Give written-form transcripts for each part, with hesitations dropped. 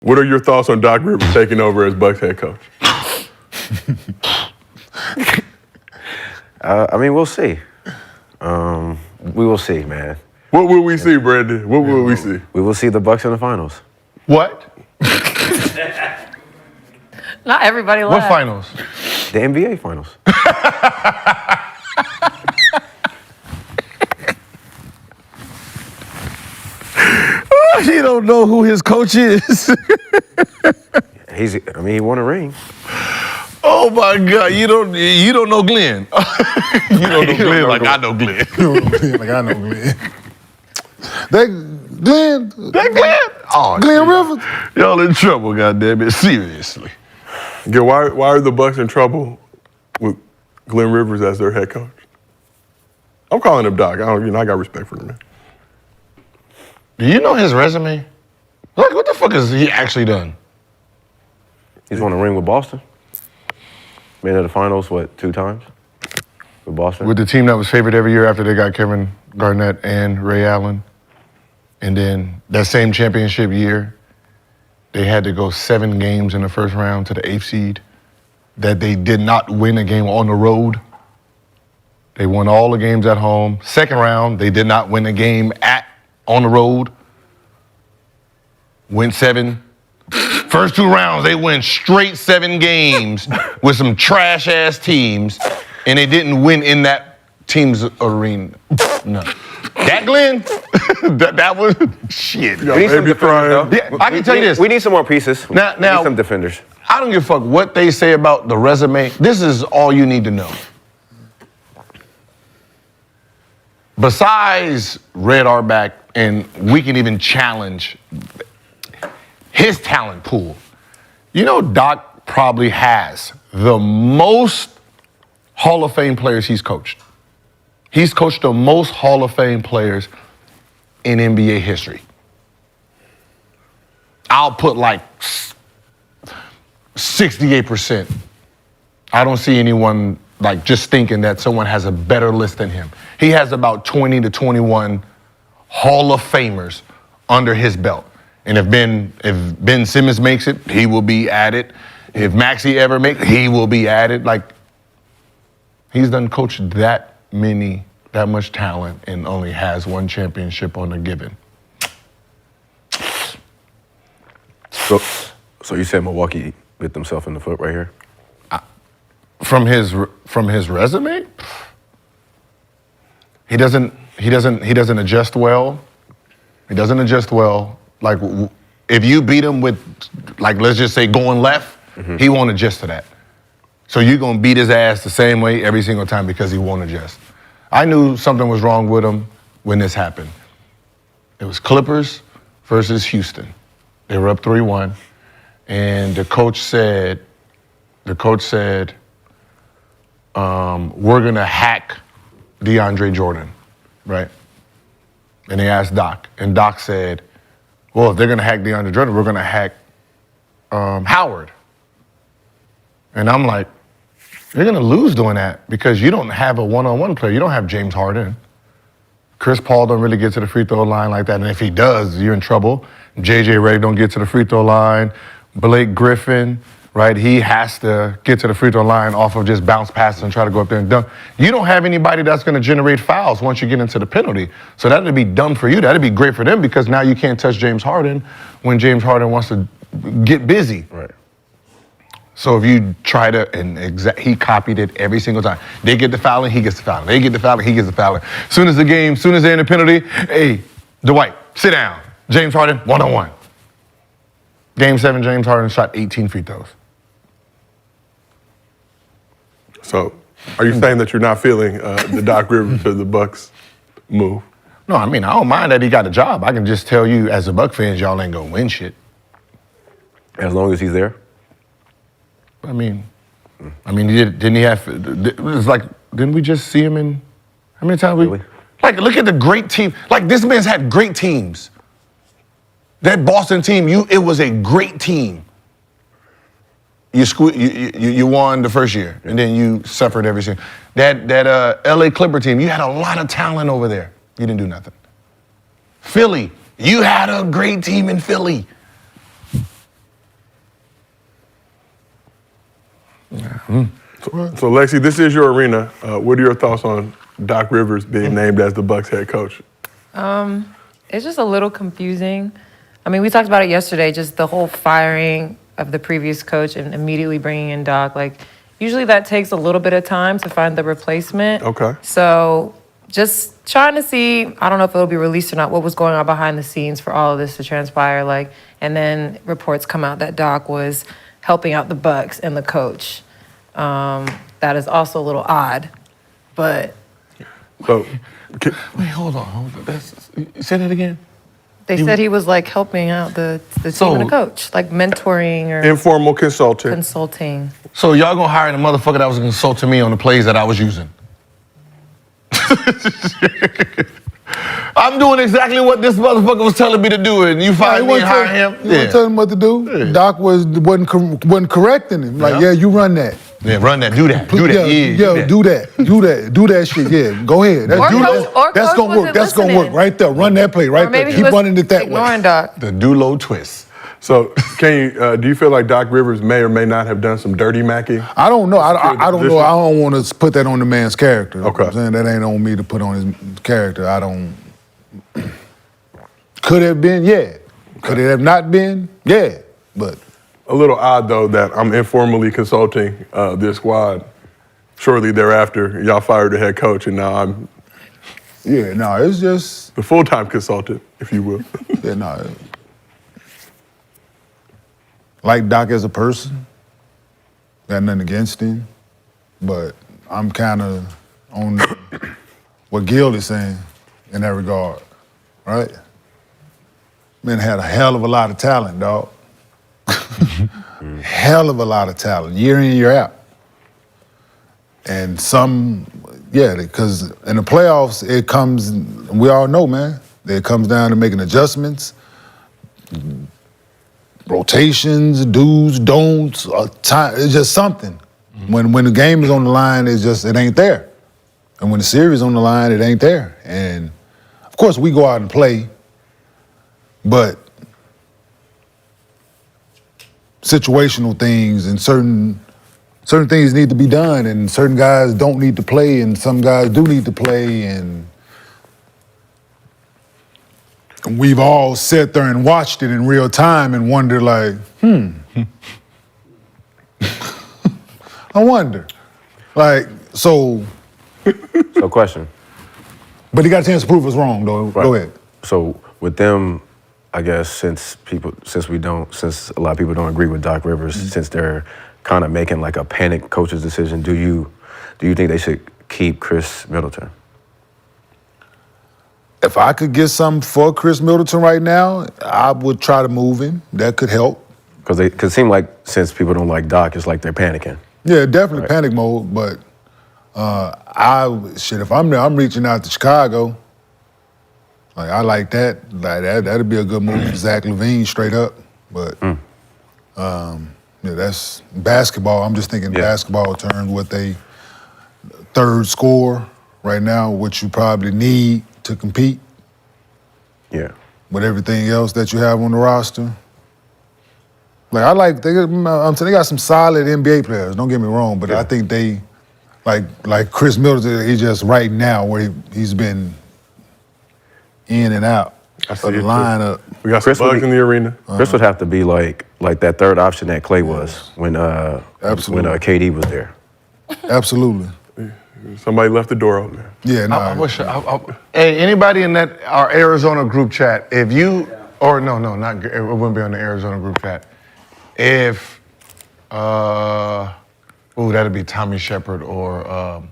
What are your thoughts on Doc Rivers taking over as Bucks head coach? I mean, we'll see. We will see, man. What will we see, Brandon? What will we see? We will see the Bucks in the finals. What? Not everybody What laughed. finals? The NBA finals. He don't know who his coach is. He won a ring. Oh my God! You don't know Glenn. You don't know Glenn like I know Glenn. You don't know Glenn like I know Glenn. Glenn. Oh, Glenn Rivers. Y'all in trouble, goddammit. Seriously. Gil, why are the Bucks in trouble with Glenn Rivers as their head coach? I'm calling him Doc. I got respect for him, man. Do you know his resume? Like, what the fuck has he actually done? He's won a ring with Boston. Made it to the finals, 2 times? With Boston. With the team that was favored every year after they got Kevin Garnett and Ray Allen. And then that same championship year, they had to go 7 games in the first round to the 8th seed. That they did not win a game on the road. They won all the games at home. Second round, they did not win a game on the road. Went 7. First 2 rounds, they went straight 7 games with some trash-ass teams, and they didn't win in that team's arena. No. That Glenn, that was shit. We need some defenders, though. Yeah, I can tell you this. We need some more pieces. Now, we need some defenders. I don't give a fuck what they say about the resume. This is all you need to know. Besides Red Auerbach, and we can even challenge his talent pool. You know, Doc probably has the most Hall of Fame players he's coached. He's coached the most Hall of Fame players in NBA history. I'll put like 68%. I don't see anyone like just thinking that someone has a better list than him. He has about 20 to 21 Hall of Famers under his belt. And if Ben Simmons makes it, he will be added. If Maxey ever makes it, he will be added. Like, he's done coached that much talent and only has 1 championship on a given. So you said Milwaukee bit themselves in the foot right here? From his resume, he doesn't adjust well. He doesn't adjust well. Like, if you beat him with, like, let's just say going left, he won't adjust to that. So you're gonna beat his ass the same way every single time because he won't adjust. I knew something was wrong with him when this happened. It was Clippers versus Houston. They were up 3-1, and the coach said, we're gonna hack DeAndre Jordan, right? And they asked Doc, and Doc said, well, if they're gonna hack DeAndre Jordan, we're gonna hack Howard. And I'm like, you're gonna lose doing that because you don't have a one-on-one player. You don't have James Harden. Chris Paul don't really get to the free throw line like that, and if he does, you're in trouble. JJ Redick don't get to the free throw line. Blake Griffin, right? He has to get to the free throw line off of just bounce passes and try to go up there and dunk. You don't have anybody that's going to generate fouls once you get into the penalty. So that'd be dumb for you. That'd be great for them because now you can't touch James Harden when James Harden wants to get busy. Right. So if you try to, he copied it every single time. They get the fouling, he gets the fouling. They get the fouling, he gets the fouling. Soon as they're in the penalty, hey, Dwight, sit down. James Harden, 1-on-1. Game 7, James Harden shot 18 free throws. So, are you saying that you're not feeling the Doc Rivers to the Bucks move? No, I mean, I don't mind that he got a job. I can just tell you, as a Buck fans, y'all ain't gonna win shit. As long as he's there? I mean, didn't he have, it was like, didn't we just see him in, how many times Really? Like, look at the great team. Like, this man's had great teams. That Boston team, it was a great team. You won the first year, and then you suffered every single. That LA Clipper team, you had a lot of talent over there. You didn't do nothing. Philly, you had a great team in Philly. So Lexi, this is your arena. What are your thoughts on Doc Rivers being named as the Bucks head coach? It's just a little confusing. I mean, we talked about it yesterday, just the whole firing of the previous coach and immediately bringing in Doc. Like, usually that takes a little bit of time to find the replacement. Okay. So just trying to see, I don't know if it'll be released or not, what was going on behind the scenes for all of this to transpire. Like, and then reports come out that Doc was helping out the Bucks and the coach. That is also a little odd, but So, Wait, hold on. Say that again. they said he was like helping out the team and the coach, like mentoring or informal consulting. consulting. So y'all gonna hire the motherfucker that was consulting me on the plays that I was using? I'm doing exactly what this motherfucker was telling me to do, and you fired me and hired him. You weren't telling him what to do. Yeah. Doc wasn't correcting him. Like, yeah, you run that. Yeah, run that, do that, do that. Yeah, do that shit. Yeah, go ahead. Or That's coach gonna work. wasn't That's gonna work listening. right there. Run that play right Or maybe there. he Keep was running it that way. ignoring Doc. The do-low twist. So, do you feel like Doc Rivers may or may not have done some dirty Mackey? I don't know. I don't know. Position? I don't want to put that on the man's character. You know Okay. what I'm saying? That ain't on me to put on his character. I don't. Could have been, yeah. Could it have not been? Yeah. But A little odd though that I'm informally consulting this squad. Shortly thereafter, y'all fired the head coach, and now I'm yeah, no, it's just the full-time consultant, if you will. yeah, no. Like Doc as a person, got nothing against him, but I'm kind of on what Gil is saying in that regard, right? Man had a hell of a lot of talent, dog. Hell of a lot of talent, year in, year out. And some, yeah, because in the playoffs, it comes, we all know, man, it comes down to making adjustments, rotations, do's, don'ts, time, it's just something. When the game is on the line, it ain't there. And when the series is on the line, it ain't there. And of course, we go out and play, but situational things and certain things need to be done, and certain guys don't need to play, and some guys do need to play, and we've all sat there and watched it in real time and wondered, like, I wonder. Like, so, So question. but he got a chance to prove us wrong, though. Right. Go ahead. So with them, I guess since a lot of people don't agree with Doc Rivers, since they're kind of making like a panic coach's decision, do you think they should keep Chris Middleton? If I could get something for Chris Middleton right now, I would try to move him. That could help. Because it seem like since people don't like Doc, it's like they're panicking. Yeah, definitely Right. panic mode, but if I'm there, I'm reaching out to Chicago. Like, I like that. Like, that'd be a good move for Zach LaVine straight up. But yeah, that's basketball. I'm just thinking basketball terms, what they third score right now, what you probably need to compete Yeah. with everything else that you have on the roster. Like, they got some solid NBA players, don't get me wrong, but I think they, like Chris Middleton, he's just right now where he's been in and out of the lineup. We got Chris some bugs in the arena. Chris would have to be like that third option that Clay was when Absolutely. KD was there. Absolutely. Somebody left the door open. Yeah, no. I wish. Hey, anybody in our Arizona group chat, if you, or no, not it wouldn't be on the Arizona group chat. If, that'd be Tommy Shepard or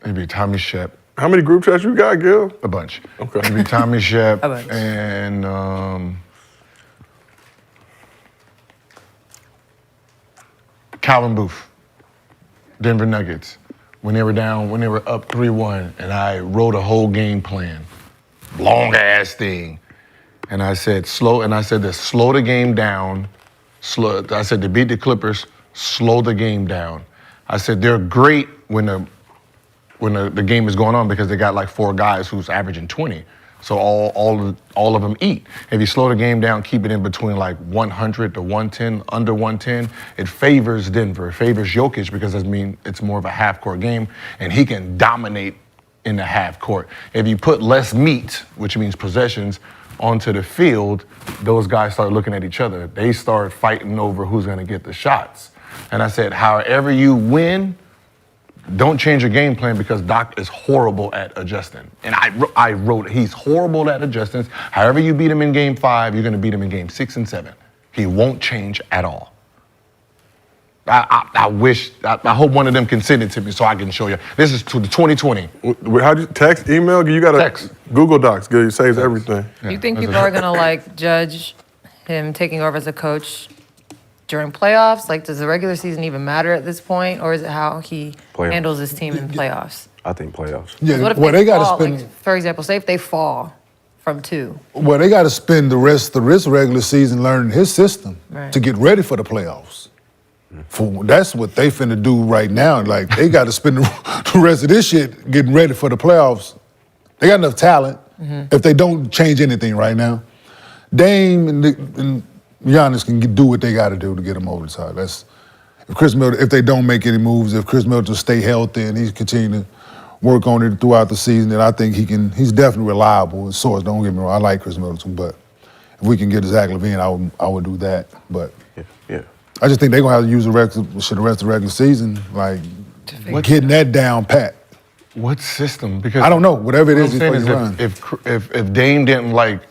it'd be Tommy Shep. How many group chats you got, Gil? A bunch. Okay. It'd be Tommy Shep A bunch. and Calvin Booth, Denver Nuggets. When they were up 3-1, and I wrote a whole game plan, long ass thing, and I said slow the game down. I said to beat the Clippers, slow the game down. I said they're great when the game is going on because they got like 4 guys who's averaging 20. So all of them eat. If you slow the game down, keep it in between like 100 to 110, under 110, it favors Denver. It favors Jokic because that means it's more of a half-court game, and he can dominate in the half court. If you put less meat, which means possessions, onto the field, those guys start looking at each other. They start fighting over who's going to get the shots. And I said, however you win, don't change your game plan because Doc is horrible at adjusting. And I wrote, he's horrible at adjusting. However you beat him in game 5, you're going to beat him in game 6 and 7. He won't change at all. I hope one of them can send it to me so I can show you. This is to the 2020. How'd you text, email? You got to Text. Google Docs. It saves everything. Do you think people are gonna like judge him taking over as a coach during playoffs? Like, does the regular season even matter at this point, or is it how he Playoffs. handles his team in playoffs? I think playoffs. Yeah, What if well, they got to fall, spend. like, for example, say if they fall from 2. Well, they got to spend the rest of the regular season learning his system Right. to get ready for the playoffs. That's what they finna do right now. Like, they got to spend the rest of this shit getting ready for the playoffs. They got enough talent. If they don't change anything right now, Dame and Giannis can do what they got to do to get them over the top. That's if they don't make any moves, if Chris Middleton stay healthy and he's continue to work on it throughout the season, then I think he's definitely reliable. His source, don't get me wrong, I like Chris Middleton, but if we can get Zach LaVine, I would do that. But Yeah. I just think they're gonna have to use the rest of the regular season, like getting that down pat. What system? Because I don't know, whatever it what is I'm saying before is you run. if Dame didn't like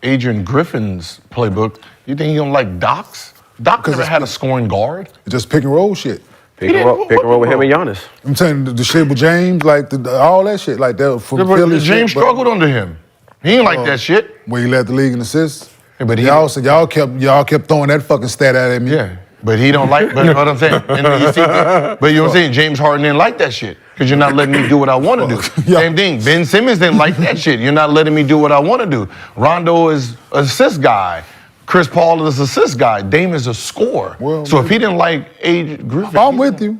Adrian Griffin's playbook, you think he don't like Doc's? Doc never had a scoring guard. It's just pick and roll shit. Pick and roll with him and Giannis. I'm saying the shit with James, like all that shit, like that from Philly. James struggled under him. He ain't like that shit. Where he led the league in assists. Yeah, but y'all kept throwing that fucking stat at me. Yeah, but he don't like. But what I'm saying, and you see, but you know what I'm saying. James Harden didn't like that shit because you're not letting me do what I want to do. Yeah. Same thing. Ben Simmons didn't like that shit. You're not letting me do what I want to do. Rondo is assist guy. Chris Paul is assist guy. Dame is a scorer. Well, so if he didn't like Griffin, I'm with you.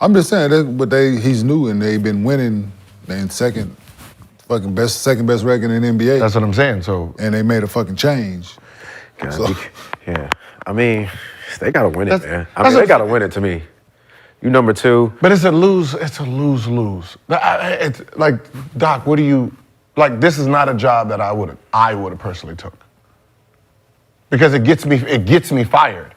I'm just saying that, but he's new and they've been winning. They in second best record in the NBA. That's what I'm saying. So and they made a fucking change. God, So- yeah. I mean, they gotta win it, That's- man. that's They a- gotta win it to me. You number 2. But it's a lose-lose. It's like, Doc, what do you like? This is not a job that I would have personally took because it gets me fired.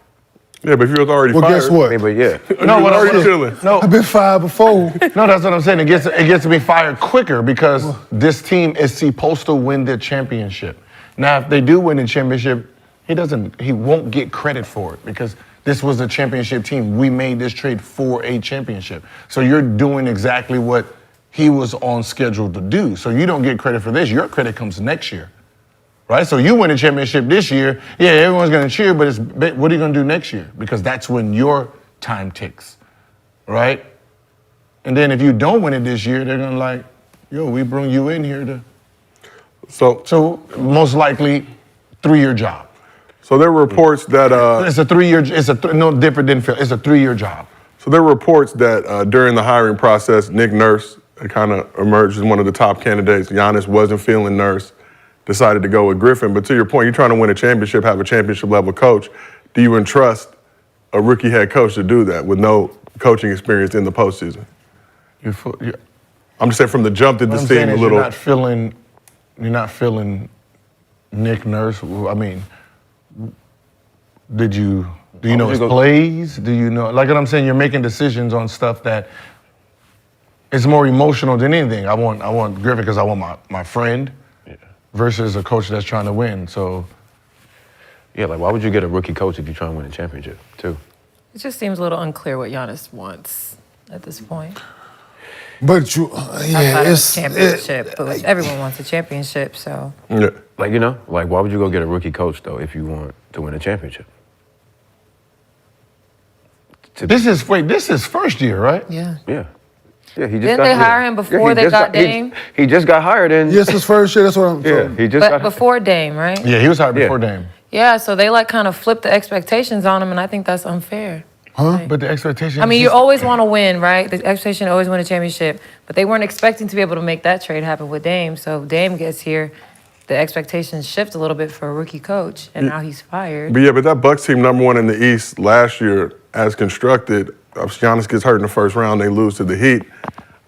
Yeah, but if you was already Well, fired. guess what? I mean, but yeah. No, you what was I'm already chilling. no, I've been fired before. no, that's what I'm saying. It gets me fired quicker because this team is supposed to win the championship. Now, if they do win the championship, he won't get credit for it because this was a championship team. We made this trade for a championship. So you're doing exactly what he was on schedule to do. So you don't get credit for this. Your credit comes next year. Right? So you win the championship this year. Yeah, everyone's going to cheer, but what are you going to do next year? Because that's when your time ticks. Right? And then if you don't win it this year, they're going to like, yo, we bring you in here to. So most likely, 3-year job. So there were reports that It's a 3-year. No different than Phil. It's a 3-year job. So there were reports that during the hiring process, Nick Nurse kind of emerged as one of the top candidates. Giannis wasn't feeling Nurse, decided to go with Griffin. But to your point, you're trying to win a championship, have a championship level coach. Do you entrust a rookie head coach to do that with no coaching experience in the postseason? I'm just saying from the jump, did this seem a little? You're not feeling Nick Nurse. I mean, do you know his plays? Do you know, like what I'm saying, you're making decisions on stuff that is more emotional than anything. I want Griffin because I want my friend versus a coach that's trying to win. So Yeah, like why would you get a rookie coach if you're trying to win a championship, too? It just seems a little unclear what Giannis wants at this point. But Outside of a championship, but everyone wants a championship, so. Yeah. Like, you know, like why would you go get a rookie coach, though, if you want to win a championship? this is first year, right? Yeah. Yeah. Yeah, he just Didn't got, they hire him before they got Dame? He just got hired and yes, his first year. That's what I'm. yeah, he just But got before Dame, right? Yeah, he was hired Yeah. before Dame. Yeah, so they like kind of flipped the expectations on him, and I think that's unfair. But the expectation. I mean, is you just- always want to win, right? The expectation always win a championship, but they weren't expecting to be able to make that trade happen with Dame. So Dame gets here, the expectations shift a little bit for a rookie coach, and now he's fired. But that Bucks team, number one in the East last year, as constructed, Giannis gets hurt in the first round, they lose to the Heat.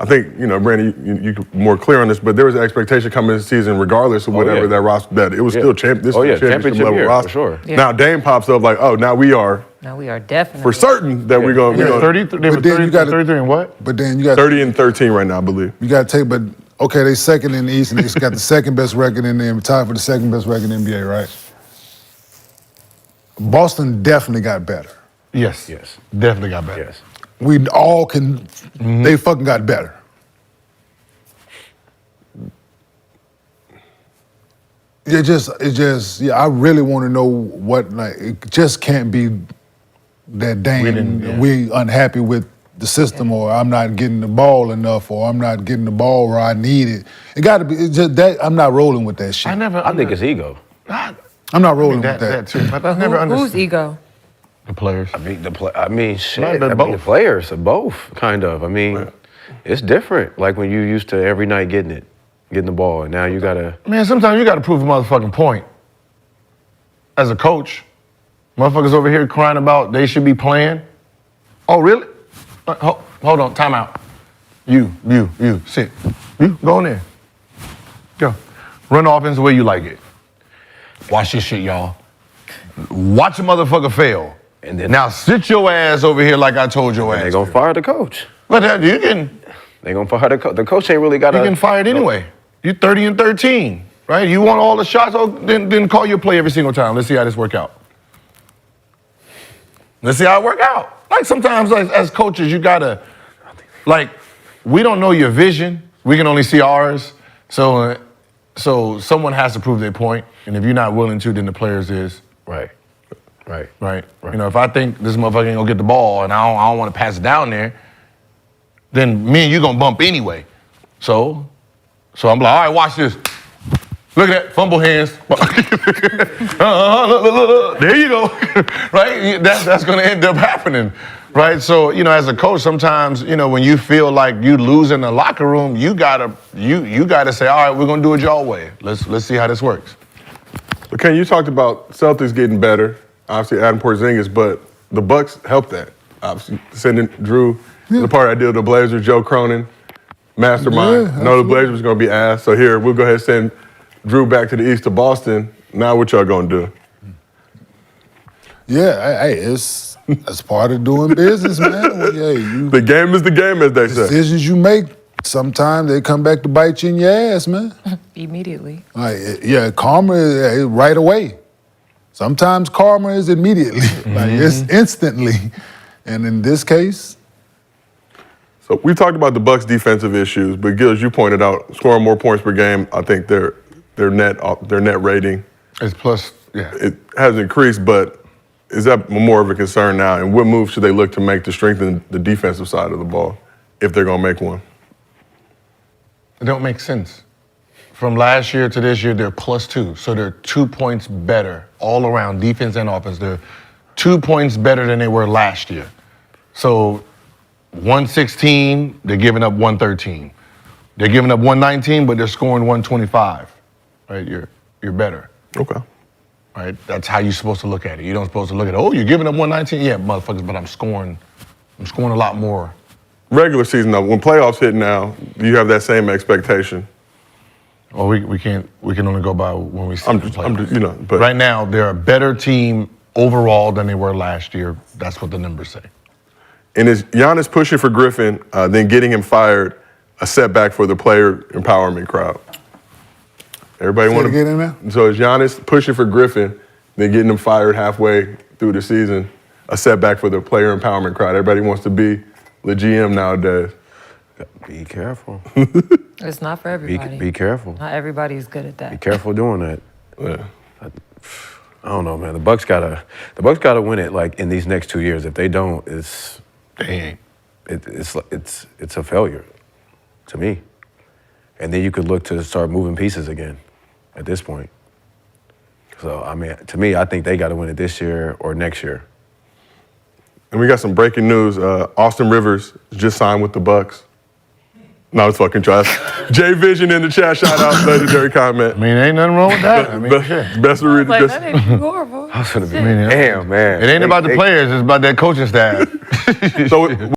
I think, Brandon, you're more clear on this, but there was an expectation coming into the season, regardless of whatever that roster, that it was still championship level year, roster. for sure. Yeah. Now Dame pops up like, oh, now we are Now we are definitely for certain that we're going to 30, they were But then you 30, gotta- 33 and what? But then you got 30 and 13 right now, I believe. You got to take, but okay, they second in the East, and they got the second best record in the tied for the second best record in the NBA, right? Boston definitely got better. Yes. Definitely got better. Yes. We all can. They fucking got better. It just. Yeah, I really want to know what. Like, it just can't be that Dame. We unhappy with the system, or I'm not getting the ball enough, or I'm not getting the ball where I need it. It got to be. It's just that I'm not rolling with that shit. I think it's ego. I'm not rolling with that that. too. But I never Whose understood ego? the players. Shit. they're The both. players are both, kind of. I mean, it's different. Like when you used to every night getting the ball, and now you gotta. Man, sometimes you got to prove a motherfucking point. As a coach, motherfuckers over here crying about they should be playing. Oh, really? Hold on, time out. You, sit. You, go in there. Go. Run the offense the way you like it. Watch this shit, y'all. Watch a motherfucker fail. And then Now sit your ass over here like I told your ass. they gonna to. fire the coach. But you can They gonna fire the coach. The coach ain't really got you getting fired anyway. You 30 and 13, right? You want all the shots, then call your play every single time. Let's see how this work out. Let's see how it work out. Like sometimes as coaches, you gotta, like, we don't know your vision. We can only see ours. So someone has to prove their point. And if you're not willing to, then the players is. Right. Right? You know, if I think this motherfucker ain't gonna get the ball and I don't want to pass it down there, then me and you gonna bump anyway. So I'm like, all right, watch this. Look at that, fumble hands. Look. There you go, right? That's gonna end up happening, right? So, as a coach, sometimes, when you feel like you lose in the locker room, you gotta say, all right, we're gonna do it your way. Let's see how this works. So Ken, you talked about Celtics getting better, obviously adding Porzingis, but the Bucks helped that. Obviously, sending Drew, the part I did with the Blazers, Joe Cronin, mastermind. Yeah, know the Blazers was gonna be asked. So here, we'll go ahead and send Drew back to the East to Boston. Now what y'all gonna do? Yeah, hey, it's part of doing business, man. Well, The game is the game, as they say. decisions you make, sometimes they come back to bite you in your ass, man. Immediately. Like, yeah, karma is right away. Sometimes karma is immediately, like it's instantly. And in this case, So we talked about the Bucks' defensive issues, but Gil, as you pointed out, scoring more points per game, I think their net rating It's plus, yeah. it has increased, but is that more of a concern now? And what moves should they look to make to strengthen the defensive side of the ball, if they're gonna make one? It don't make sense. From last year to this year, they're +2. So they're 2 points better all around, defense and offense. They're 2 points better than they were last year. So 116, they're giving up 113. They're giving up 119, but they're scoring 125. Right? You're better. Okay. Right? That's how you're supposed to look at it. You don't supposed to look at, oh, you're giving up 119? Yeah, motherfuckers, but I'm scoring a lot more. Regular season though, when playoffs hit now, do you have that same expectation? Well, we can only go by when we see I'm them just, play. but Right now, they're a better team overall than they were last year. That's what the numbers say. And is Giannis pushing for Griffin, then getting him fired, a setback for the player empowerment crowd? Everybody Say want it again in there? So is Giannis pushing for Griffin, then getting him fired halfway through the season, a setback for the player empowerment crowd? Everybody wants to be the GM nowadays. Be careful. It's not for everybody. Be careful. Not everybody is good at Be that. careful doing that. Yeah. I don't know, man. The Bucks gotta win it like in these next 2 years. If they don't, They ain't. it's a failure to me. And then you could look to start moving pieces again at this point. So I mean, to me, I think they got to win it this year or next year. And we got some breaking news. Austin Rivers just signed with the Bucks. No, it's fucking trash. Jay Vision in the chat, shout out, legendary comment. I mean, ain't nothing wrong with that. I mean, shit. Best of reading. Like, that ain't horrible. I was gonna be, Shit. damn, man. It ain't about the They- players, it's about that coaching staff. So